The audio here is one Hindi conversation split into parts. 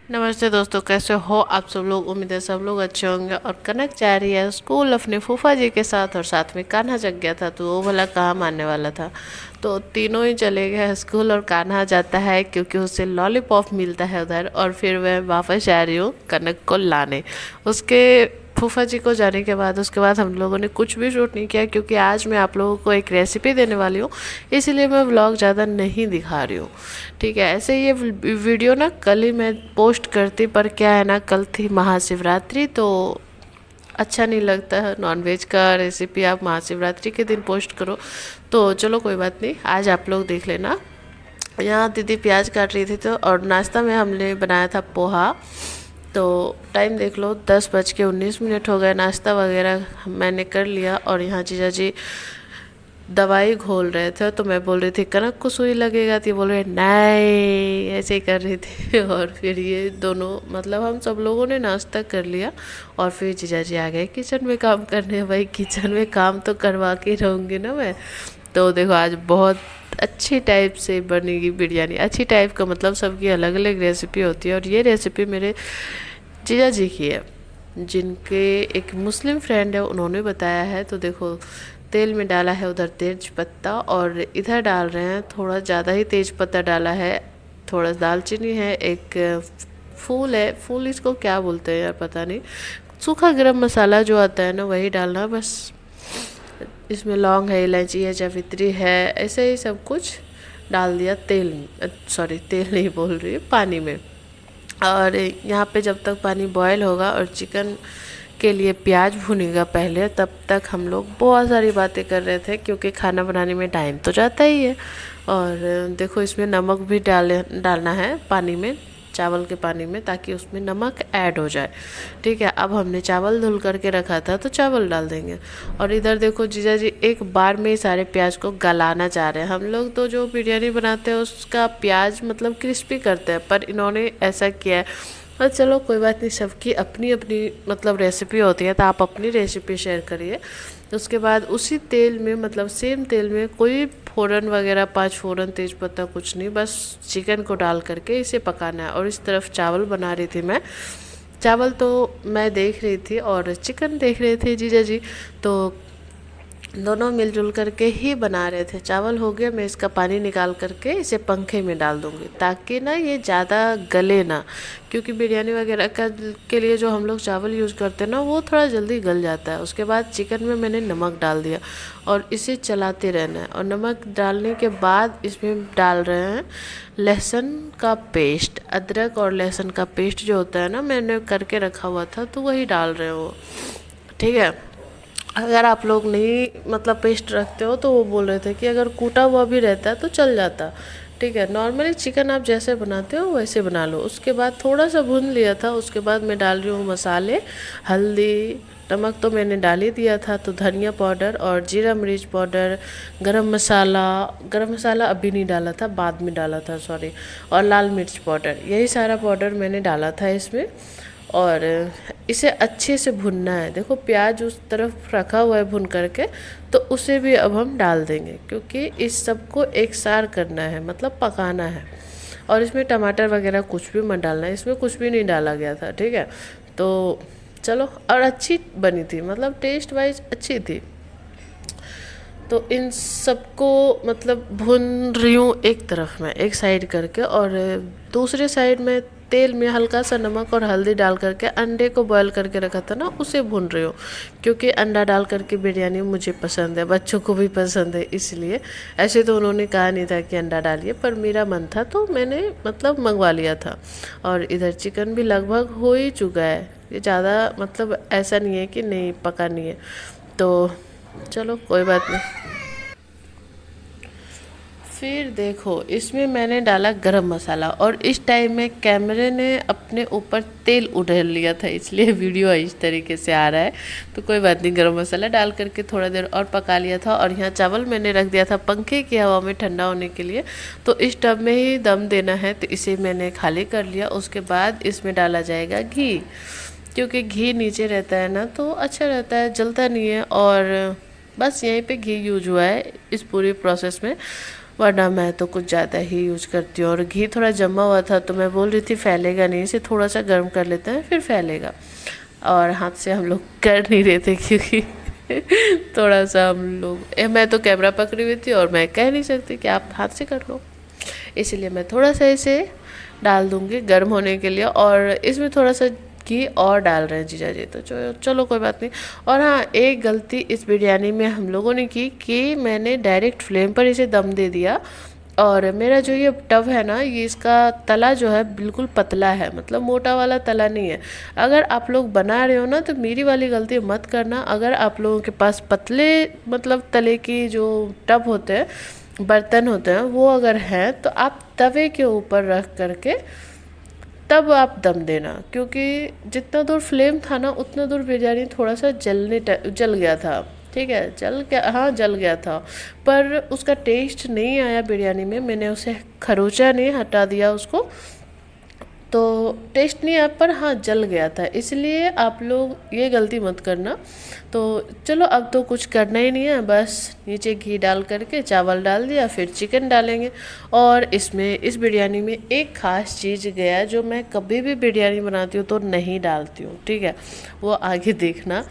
नमस्ते दोस्तों, कैसे हो आप सब लोग। उम्मीद है सब लोग अच्छे होंगे। और कनक जा रही है स्कूल अपने फूफा जी के साथ, और साथ में कान्हा जग गया था तो वो भला कहाँ मानने वाला था। तो तीनों ही चले गए स्कूल और कान्हा जाता है क्योंकि उसे लॉलीपॉप मिलता है उधर। और फिर मैं वापस जा रही हूँ कनक को लाने उसके फूफा जी को जाने के बाद। उसके बाद हम लोगों ने कुछ भी शूट नहीं किया क्योंकि आज मैं आप लोगों को एक रेसिपी देने वाली हूँ, इसलिए मैं व्लॉग ज़्यादा नहीं दिखा रही हूँ। ठीक है, ऐसे ये वीडियो ना कल ही मैं पोस्ट करती, पर क्या है ना, कल थी महाशिवरात्रि तो अच्छा नहीं लगता है नॉनवेज का रेसिपी आप महाशिवरात्रि के दिन पोस्ट करो। तो चलो कोई बात नहीं, आज आप लोग देख लेना। यहाँ दीदी प्याज काट रही थी तो, और नाश्ता में हमने बनाया था पोहा। तो टाइम देख लो, 10:19 हो गए। नाश्ता वगैरह मैंने कर लिया और यहाँ जीजा जी दवाई घोल रहे थे। तो मैं बोल रही थी कनक को सुई लगेगा, तो ये बोल रहे नहीं, ऐसे ही कर रही थी। और फिर ये दोनों मतलब हम सब लोगों ने नाश्ता कर लिया और फिर जीजा जी आ गए किचन में काम करने। भाई किचन में काम तो करवा के रहूँगी ना मैं। तो देखो आज बहुत अच्छी टाइप से बनेगी बिरयानी। अच्छी टाइप का मतलब सबकी अलग अलग रेसिपी होती है, और ये रेसिपी मेरे जीजा जी की है, जिनके एक मुस्लिम फ्रेंड है उन्होंने बताया है। तो देखो तेल में डाला है उधर तेज पत्ता, और इधर डाल रहे हैं थोड़ा ज़्यादा ही तेज पत्ता डाला है। थोड़ा दालचीनी है, एक फूल है, फूल इसको क्या बोलते हैं यार पता नहीं। सूखा गरम मसाला जो आता है ना वही डालना बस। इसमें लौंग है, इलायची है, जावित्री है, ऐसे ही सब कुछ डाल दिया तेल में। सॉरी तेल नहीं बोल रही, पानी में। और यहाँ पे जब तक पानी बॉयल होगा और चिकन के लिए प्याज भुनेगा पहले, तब तक हम लोग बहुत सारी बातें कर रहे थे क्योंकि खाना बनाने में टाइम तो जाता ही है। और देखो इसमें नमक भी डालना है पानी में, चावल के पानी में, ताकि उसमें नमक ऐड हो जाए। ठीक है, अब हमने चावल धुल करके रखा था तो चावल डाल देंगे। और इधर देखो जीजा जी एक बार में ही सारे प्याज को गलाना चाह रहे हैं। हम लोग तो जो बिरयानी बनाते हैं उसका प्याज मतलब क्रिस्पी करते हैं, पर इन्होंने ऐसा किया है। और चलो कोई बात नहीं, सबकी अपनी अपनी मतलब रेसिपी होती है, तो आप अपनी रेसिपी शेयर करिए। उसके बाद उसी तेल में मतलब सेम तेल में कोई फ़ोरन वगैरह, 5 फ़ोरन तेज़पत्ता कुछ नहीं, बस चिकन को डाल करके इसे पकाना है। और इस तरफ चावल बना रही थी मैं। चावल तो मैं देख रही थी और चिकन देख रहे थे जीजा जी। तो दोनों मिलजुल करके ही बना रहे थे। चावल हो गया, मैं इसका पानी निकाल करके इसे पंखे में डाल दूँगी ताकि ना ये ज़्यादा गले ना, क्योंकि बिरयानी वगैरह का के लिए जो हम लोग चावल यूज़ करते हैं ना वो थोड़ा जल्दी गल जाता है। उसके बाद चिकन में मैंने नमक डाल दिया और इसे चलाते रहना है। और नमक डालने के बाद इसमें डाल रहे हैं लहसुन का पेस्ट। अदरक और लहसुन का पेस्ट जो होता है ना, मैंने करके रखा हुआ था तो वही डाल रहे हो। ठीक है, अगर आप लोग नहीं मतलब पेस्ट रखते हो तो वो बोल रहे थे कि अगर कूटा हुआ भी रहता है तो चल जाता। ठीक है, नॉर्मली चिकन आप जैसे बनाते हो वैसे बना लो। उसके बाद थोड़ा सा भून लिया था, उसके बाद मैं डाल रही हूँ मसाले। हल्दी नमक तो मैंने डाल ही दिया था, तो धनिया पाउडर और जीरा मिर्च पाउडर, गरम मसाला अभी नहीं डाला था, बाद में डाला था सॉरी। और लाल मिर्च पाउडर, यही सारा पाउडर मैंने डाला था इसमें। और इसे अच्छे से भुनना है। देखो प्याज उस तरफ रखा हुआ है भुन करके, तो उसे भी अब हम डाल देंगे क्योंकि इस सबको एक सार करना है, मतलब पकाना है। और इसमें टमाटर वगैरह कुछ भी मत डालना है, इसमें कुछ भी नहीं डाला गया था। ठीक है, तो चलो, और अच्छी बनी थी, मतलब टेस्ट वाइज अच्छी थी। तो इन सबको मतलब भून रही हूँ एक तरफ में, एक साइड करके, और दूसरे साइड में तेल में हल्का सा नमक और हल्दी डाल करके अंडे को बॉयल करके रखा था ना उसे भून रही हूँ। क्योंकि अंडा डाल करके बिरयानी मुझे पसंद है, बच्चों को भी पसंद है, इसलिए। ऐसे तो उन्होंने कहा नहीं था कि अंडा डालिए, पर मेरा मन था तो मैंने मतलब मंगवा लिया था। और इधर चिकन भी लगभग हो ही चुका है, ये ज़्यादा मतलब ऐसा नहीं है कि नहीं पका नहीं है। तो चलो कोई बात नहीं। फिर देखो इसमें मैंने डाला गरम मसाला, और इस टाइम में कैमरे ने अपने ऊपर तेल उड़ेल लिया था, इसलिए वीडियो इस तरीके से आ रहा है। तो कोई बात नहीं, गरम मसाला डाल करके थोड़ा देर और पका लिया था। और यहाँ चावल मैंने रख दिया था पंखे की हवा में ठंडा होने के लिए। तो इस टब में ही दम देना है, तो इसे मैंने खाली कर लिया। उसके बाद इसमें डाला जाएगा घी, क्योंकि घी नीचे रहता है ना तो अच्छा रहता है, जलता नहीं है। और बस यहीं पे घी यूज हुआ है इस पूरी प्रोसेस में। वरना मैं तो कुछ ज़्यादा ही यूज करती हूँ। और घी थोड़ा जमा हुआ था तो मैं बोल रही थी फैलेगा नहीं, इसे थोड़ा सा गर्म कर लेते हैं फिर फैलेगा। और हाथ से हम लोग कर नहीं रहे थे क्योंकि थोड़ा सा हम लोग मैं तो कैमरा पकड़ी हुई थी और मैं कह नहीं सकती कि आप हाथ से कर लो, इसलिए मैं थोड़ा सा इसे डाल दूँगी गर्म होने के लिए। और इसमें थोड़ा सा घी और डाल रहे हैं जीजा जी, तो चलो कोई बात नहीं। और हाँ, एक गलती इस बिरयानी में हम लोगों ने की कि मैंने डायरेक्ट फ्लेम पर इसे दम दे दिया। और मेरा जो ये टब है ना, ये इसका तला जो है बिल्कुल पतला है, मतलब मोटा वाला तला नहीं है। अगर आप लोग बना रहे हो ना तो मेरी वाली गलती मत करना। अगर आप लोगों के पास पतले मतलब तले की जो टब होते हैं, बर्तन होते हैं, वो अगर हैं तो आप तवे के ऊपर रख करके तब आप दम देना, क्योंकि जितना दूर फ्लेम था ना उतना दूर बिरयानी थोड़ा सा जल गया था। ठीक है, हाँ जल गया था, पर उसका टेस्ट नहीं आया बिरयानी में। मैंने उसे खरोचा नहीं, हटा दिया उसको, तो टेस्ट नहीं आया, पर हाँ जल गया था। इसलिए आप लोग ये गलती मत करना। तो चलो अब तो कुछ करना ही नहीं है, बस नीचे घी डाल करके चावल डाल दिया, फिर चिकन डालेंगे। और इसमें इस बिरयानी में एक ख़ास चीज़ गया जो मैं कभी भी बिरयानी बनाती हूँ तो नहीं डालती हूँ, ठीक है, वो आगे देखना।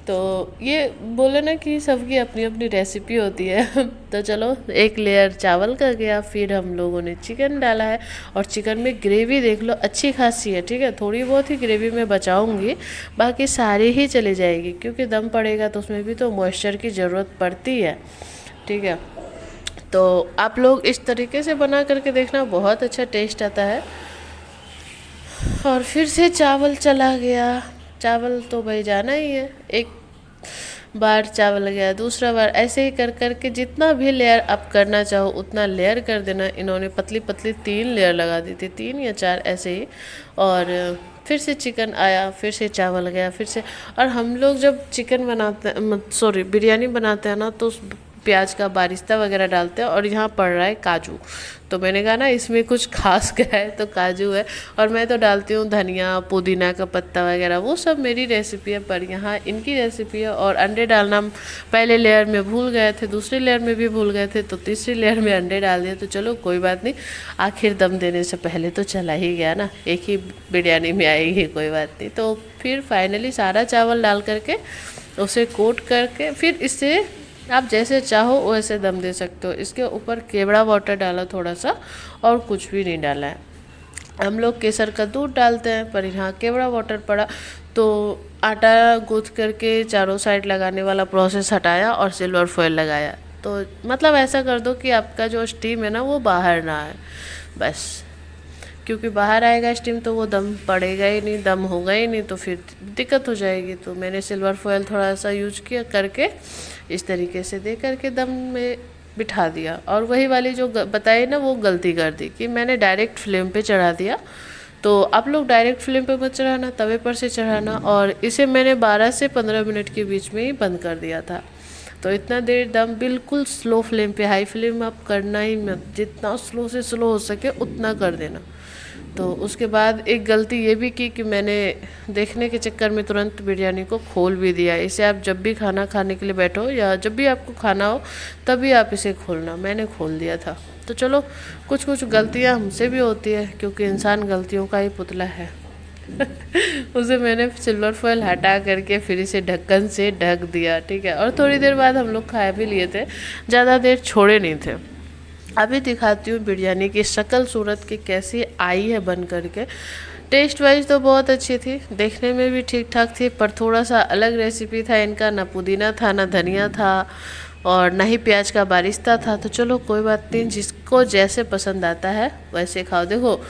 तो ये बोले ना कि सबकी अपनी अपनी रेसिपी होती है तो चलो एक लेयर चावल का गया, फिर हम लोगों ने चिकन डाला है। और चिकन में ग्रेवी देख लो अच्छी खासी है, ठीक है, थोड़ी बहुत ही ग्रेवी में बचाऊंगी, बाकी सारी ही चली जाएगी, क्योंकि दम पड़ेगा तो उसमें भी तो मॉइस्चर की ज़रूरत पड़ती है। ठीक है, तो आप लोग इस तरीके से बना करके देखना, बहुत अच्छा टेस्ट आता है। और फिर से चावल चला गया, चावल तो भाई जाना ही है। एक बार चावल गया, दूसरा बार, ऐसे ही कर कर के जितना भी लेयर आप करना चाहो उतना लेयर कर देना। इन्होंने पतली पतली 3 लेयर लगा दी थी, 3 या 4 ऐसे ही। और फिर से चिकन आया, फिर से चावल गया, फिर से। और हम लोग जब चिकन बनाते हैं, सॉरी बिरयानी बनाते हैं ना, तो प्याज का बारिस्ता वगैरह डालते हैं। और यहाँ पड़ रहा है काजू, तो मैंने कहा ना इसमें कुछ खास गया है तो काजू है। और मैं तो डालती हूँ धनिया पुदीना का पत्ता वगैरह, वो सब मेरी रेसिपी है, पर यहाँ इनकी रेसिपी है। और अंडे डालना पहले लेयर में भूल गए थे, दूसरी लेयर में भी भूल गए थे, तो तीसरी लेयर में अंडे डाल दिए। तो चलो कोई बात नहीं, आखिर दम देने से पहले तो चला ही गया ना, एक ही बिरयानी में आएगी, कोई बात नहीं। तो फिर फाइनली सारा चावल डाल करके उसे कोट करके, फिर इससे आप जैसे चाहो वैसे दम दे सकते हो। इसके ऊपर केवड़ा वाटर डाला थोड़ा सा, और कुछ भी नहीं डाला है। हम लोग केसर का दूध डालते हैं, पर यहाँ केवड़ा वाटर पड़ा, तो आटा गूँथ करके चारों साइड लगाने वाला प्रोसेस हटाया और सिल्वर फॉयल लगाया। तो मतलब ऐसा कर दो कि आपका जो स्टीम है ना वो बाहर ना आए, बस, क्योंकि बाहर आएगा स्टीम तो वो दम पड़ेगा ही नहीं, दम होगा ही नहीं, तो फिर दिक्कत हो जाएगी। तो मैंने सिल्वर फॉयल थोड़ा सा यूज किया करके, इस तरीके से दे करके दम में बिठा दिया। और वही वाली जो बताई ना, वो गलती कर दी कि मैंने डायरेक्ट फ्लेम पे चढ़ा दिया। तो आप लोग डायरेक्ट फ्लेम पे मत चढ़ाना, तवे पर से चढ़ाना। और इसे मैंने 12 से 15 मिनट के बीच में ही बंद कर दिया था। तो इतना देर दम बिल्कुल स्लो फ्लेम पे, हाई फ्लेम आप करना ही मत, जितना स्लो से स्लो हो सके उतना कर देना। तो उसके बाद एक गलती ये भी की कि मैंने देखने के चक्कर में तुरंत बिरयानी को खोल भी दिया। इसे आप जब भी खाना खाने के लिए बैठो या जब भी आपको खाना हो तभी आप इसे खोलना, मैंने खोल दिया था। तो चलो कुछ कुछ गलतियां हमसे भी होती है, क्योंकि इंसान गलतियों का ही पुतला है उसे मैंने सिल्वर फॉयल हटा करके फिर इसे ढक्कन से ढक दिया, ठीक है। और थोड़ी देर बाद हम लोग खा भी लिए थे, ज़्यादा देर छोड़े नहीं थे। अभी दिखाती हूँ बिरयानी की शक्ल सूरत की कैसी आई है बन करके। टेस्ट वाइज तो बहुत अच्छी थी, देखने में भी ठीक ठाक थी, पर थोड़ा सा अलग रेसिपी था इनका, ना पुदीना था ना धनिया था और ना ही प्याज का बारिस्ता था। तो चलो कोई बात नहीं, जिसको जैसे पसंद आता है वैसे खाओ। देखो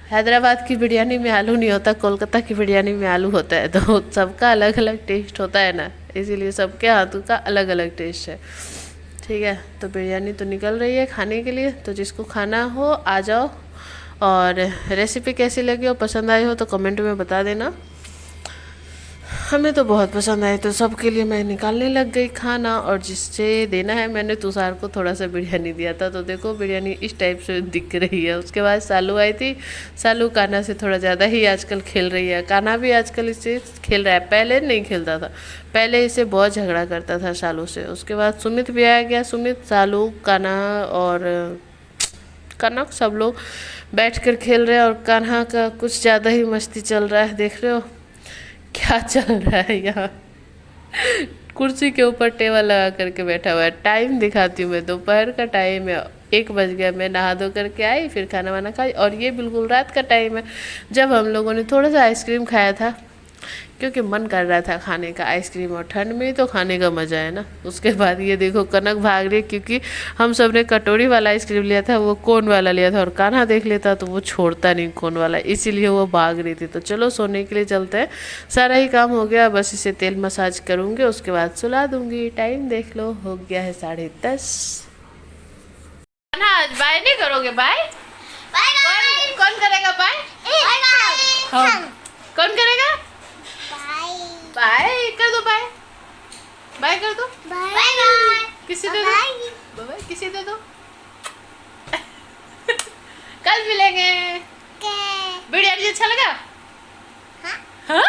हैदराबाद की बिरयानी में आलू नहीं होता, कोलकाता की बिरयानी में आलू होता है, तो सबका अलग अलग टेस्ट होता है ना, इसीलिए सबके हाथों का अलग अलग टेस्ट है, ठीक है। तो बिरयानी तो निकल रही है खाने के लिए, तो जिसको खाना हो आ जाओ। और रेसिपी कैसी लगी हो, पसंद आई हो तो कमेंट में बता देना। हमें तो बहुत पसंद आई, तो सबके लिए मैं निकालने लग गई खाना। और जिससे देना है, मैंने तुषार को थोड़ा सा बिरयानी दिया था, तो देखो बिरयानी इस टाइप से दिख रही है। उसके बाद सालू आई थी। सालू कान्हा से थोड़ा ज़्यादा ही आजकल खेल रही है। कान्हा भी आजकल इससे खेल रहा है, पहले नहीं खेलता था। पहले इसे बहुत झगड़ा करता था सालू से। उसके बाद सुमित भी आ गया। सुमित, सालू, कान्हा और कनक सब लोग बैठ कर खेल रहे हैं। और कान्हा का कुछ ज़्यादा ही मस्ती चल रहा है, देख रहे हो क्या चल रहा है यहाँ। कुर्सी के ऊपर टेबल लगा करके बैठा हुआ है। टाइम दिखाती हूँ मैं, दोपहर का टाइम है, 1 बज गया। मैं नहा धो करके आई, फिर खाना वाना खाई। और ये बिल्कुल रात का टाइम है, जब हम लोगों ने थोड़ा सा आइसक्रीम खाया था, क्योंकि मन कर रहा था खाने का आइसक्रीम, और ठंड में ही तो खाने का मज़ा है ना। उसके बाद ये देखो कनक भाग रही है, क्योंकि हम सब ने कटोरी वाला आइसक्रीम लिया था, वो कोन वाला लिया था। और कान्हा देख लेता तो वो छोड़ता नहीं कोन वाला, इसीलिए वो भाग रही थी। तो चलो सोने के लिए चलते हैं, सारा ही काम हो गया, बस इसे तेल मसाज करूँगी, उसके बाद सुला दूँगी। टाइम देख लो, हो गया है 10:30। कान्हा आज बाय नहीं करोगे? बाय कौन करेगा बाय? कौन करेगा बाय? कर दो बाय, बाय कर दो। किसी दे दो बाय, किसी दे दो। कल मिलेंगे। बिरयानी अच्छा लगा? हाँ?